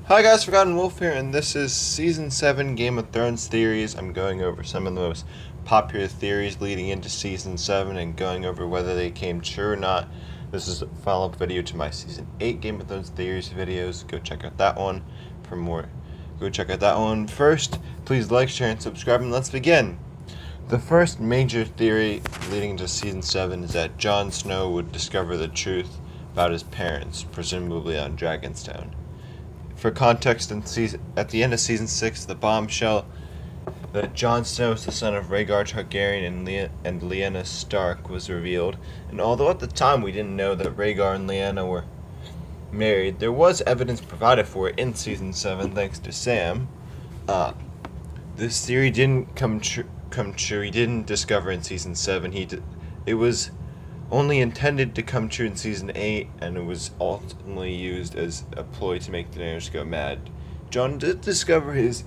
Hi guys, Forgotten Wolf here, and this is Season 7 Game of Thrones theories. I'm going over some of the most popular theories leading into Season 7 and going over whether they came true or not. This is a follow-up video to my Season 8 Game of Thrones theories videos. Go check out that one for more. Go check out that one. First, please like, share, and subscribe, and let's begin. The first major theory leading to Season 7 is that Jon Snow would discover the truth about his parents, presumably on Dragonstone. For context, at the end of Season 6, the bombshell that Jon Snow is the son of Rhaegar Targaryen and Lyanna Stark was revealed, and although at the time we didn't know that Rhaegar and Lyanna were married, there was evidence provided for it in Season 7 thanks to Sam. This theory didn't come true. He didn't discover in Season 7. It was only intended to come true in Season 8, and it was ultimately used as a ploy to make Daenerys go mad. Jon did discover his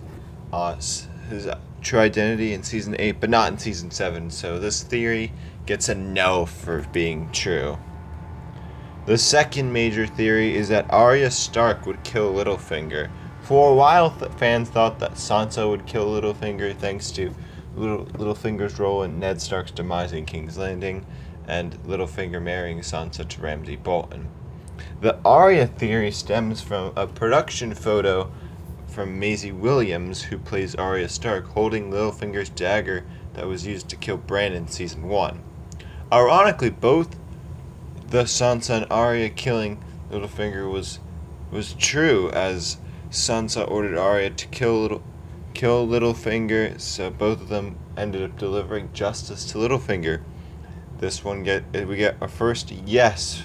true identity in Season 8, but not in Season 7, so this theory gets a no for being true. The second major theory is that Arya Stark would kill Littlefinger. For a while, fans thought that Sansa would kill Littlefinger thanks to Littlefinger's role in Ned Stark's demise in King's Landing, and Littlefinger marrying Sansa to Ramsay Bolton. The Arya theory stems from a production photo from Maisie Williams, who plays Arya Stark, holding Littlefinger's dagger that was used to kill Bran in Season 1. Ironically, both the Sansa and Arya killing Littlefinger was true, as Sansa ordered Arya to kill Littlefinger, so both of them ended up delivering justice to Littlefinger. We get our first yes.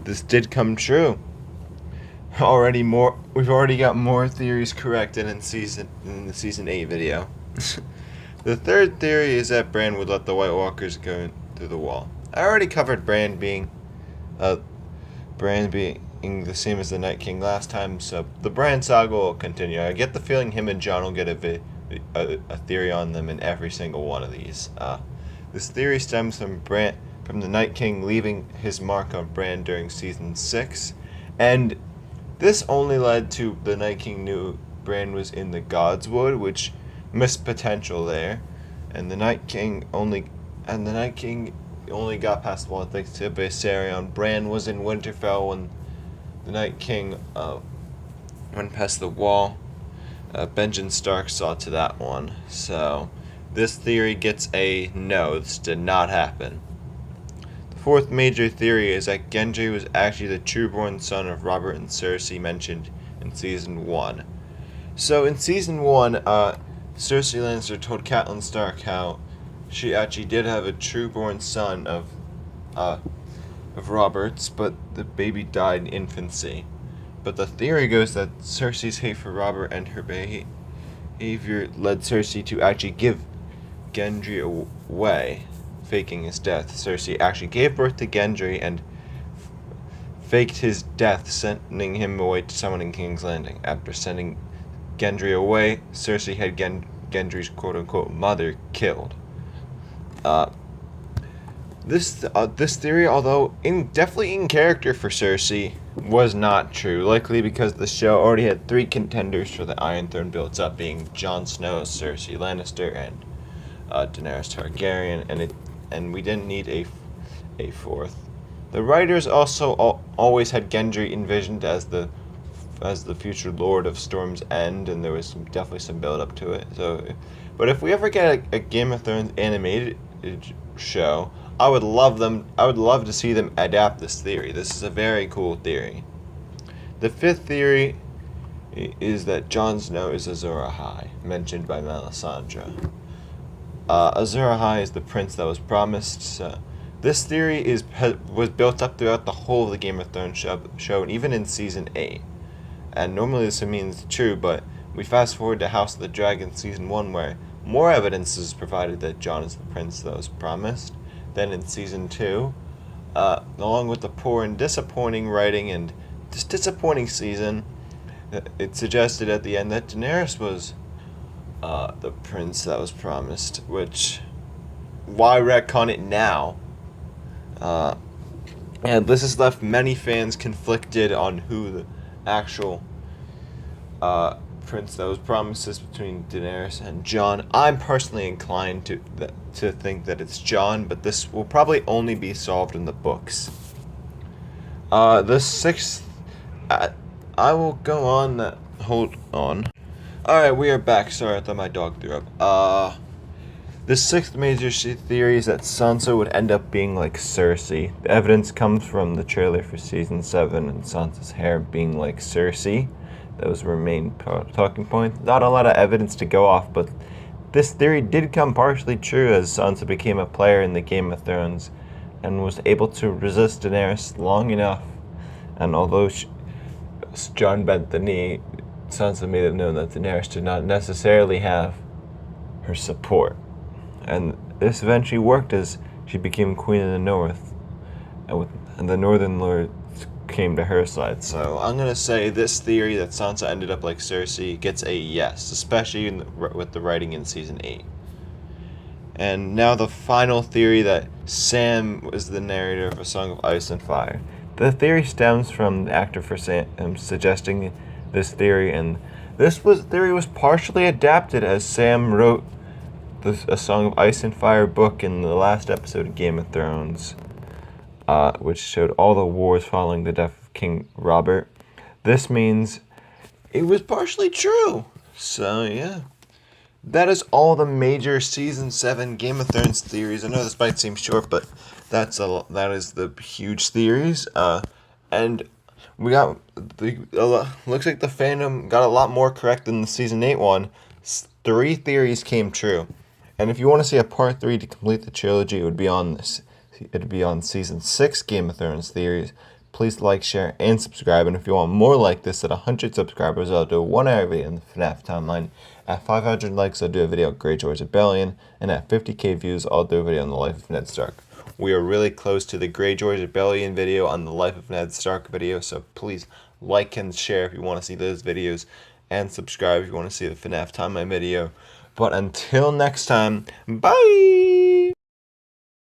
This did come true. We've already got more theories corrected in the Season 8 video. The third theory is that Bran would let the White Walkers go through the wall. I already covered Bran being the same as the Night King last time, so the Bran saga will continue. I get the feeling him and Jon will get a theory on them in every single one of these. This theory stems from the Night King leaving his mark on Bran during Season 6, and this only led to the Night King knew Bran was in the Godswood, which missed potential there, and the Night King only got past the wall thanks to Viserion. Bran was in Winterfell when the Night King went past the wall. Benjen Stark saw to that one, so this theory gets a no. This did not happen. The fourth major theory is that Gendry was actually the true-born son of Robert and Cersei mentioned in Season 1. So in Season 1, Cersei Lannister told Catelyn Stark how she actually did have a true-born son of Robert's, but the baby died in infancy. But the theory goes that Cersei's hate for Robert and her behavior led Cersei to actually give Gendry away, faking his death. Cersei actually gave birth to Gendry and faked his death, sending him away to someone in King's Landing. After sending Gendry away, Cersei had Gendry's quote-unquote mother killed. This theory, although definitely in character for Cersei, was not true, likely because the show already had 3 contenders for the Iron Throne built up, being Jon Snow, Cersei Lannister, and Daenerys Targaryen, and we didn't need a fourth. The writers also always had Gendry envisioned as the future Lord of Storm's End, and there was definitely some build up to it. But if we ever get a Game of Thrones animated show, I would love to see them adapt this theory. This is a very cool theory. The fifth theory is that Jon Snow is Azor Ahai, mentioned by Melisandre. Azor Ahai is the prince that was promised. This theory was built up throughout the whole of the Game of Thrones show, and even in Season 8. And normally this means true, but we fast forward to House of the Dragon Season 1, where more evidence is provided that Jon is the prince that was promised. Then in Season 2, along with the poor and disappointing writing and just disappointing season, it suggested at the end that Daenerys was the prince that was promised, which, why retcon it now? And this has left many fans conflicted on who the actual Prince, those promises between Daenerys and Jon. I'm personally inclined to think that it's Jon, but this will probably only be solved in the books. The sixth, I will go on that. Hold on. All right, we are back. Sorry, I thought my dog threw up. The sixth major theory is that Sansa would end up being like Cersei. The evidence comes from the trailer for season 7 and Sansa's hair being like Cersei. That was her main talking point. Not a lot of evidence to go off, but this theory did come partially true as Sansa became a player in the Game of Thrones and was able to resist Daenerys long enough. And although Jon bent the knee, Sansa made it known that Daenerys did not necessarily have her support. And this eventually worked as she became Queen of the North, and the Northern Lords came to her side. So I'm gonna say this theory that Sansa ended up like Cersei gets a yes, especially with the writing in season 8. And now the final theory that Sam was the narrator of A Song of Ice and Fire. The theory stems from the actor for Sam suggesting this theory, and theory was partially adapted as Sam wrote A Song of Ice and Fire book in the last episode of Game of Thrones, which showed all the wars following the death of King Robert. This means it was partially true. So yeah, that is all the major season 7 Game of Thrones theories. I know this might seem short, but that is the huge theories. And we got looks like the fandom got a lot more correct than the season 8 one. 3 theories came true. And if you want to see a part 3 to complete the trilogy, it would be on season 6 Game of Thrones theories. Please like, share, and subscribe. And if you want more like this, at 100 subscribers, I'll do a 1-hour video in the FNAF Timeline. At 500 likes, I'll do a video on Greyjoy's Rebellion. And at 50k views, I'll do a video on the Life of Ned Stark. We are really close to the Greyjoy's Rebellion video on the Life of Ned Stark video, so please like and share if you want to see those videos, and subscribe if you want to see the FNAF Timeline video. But until next time, bye!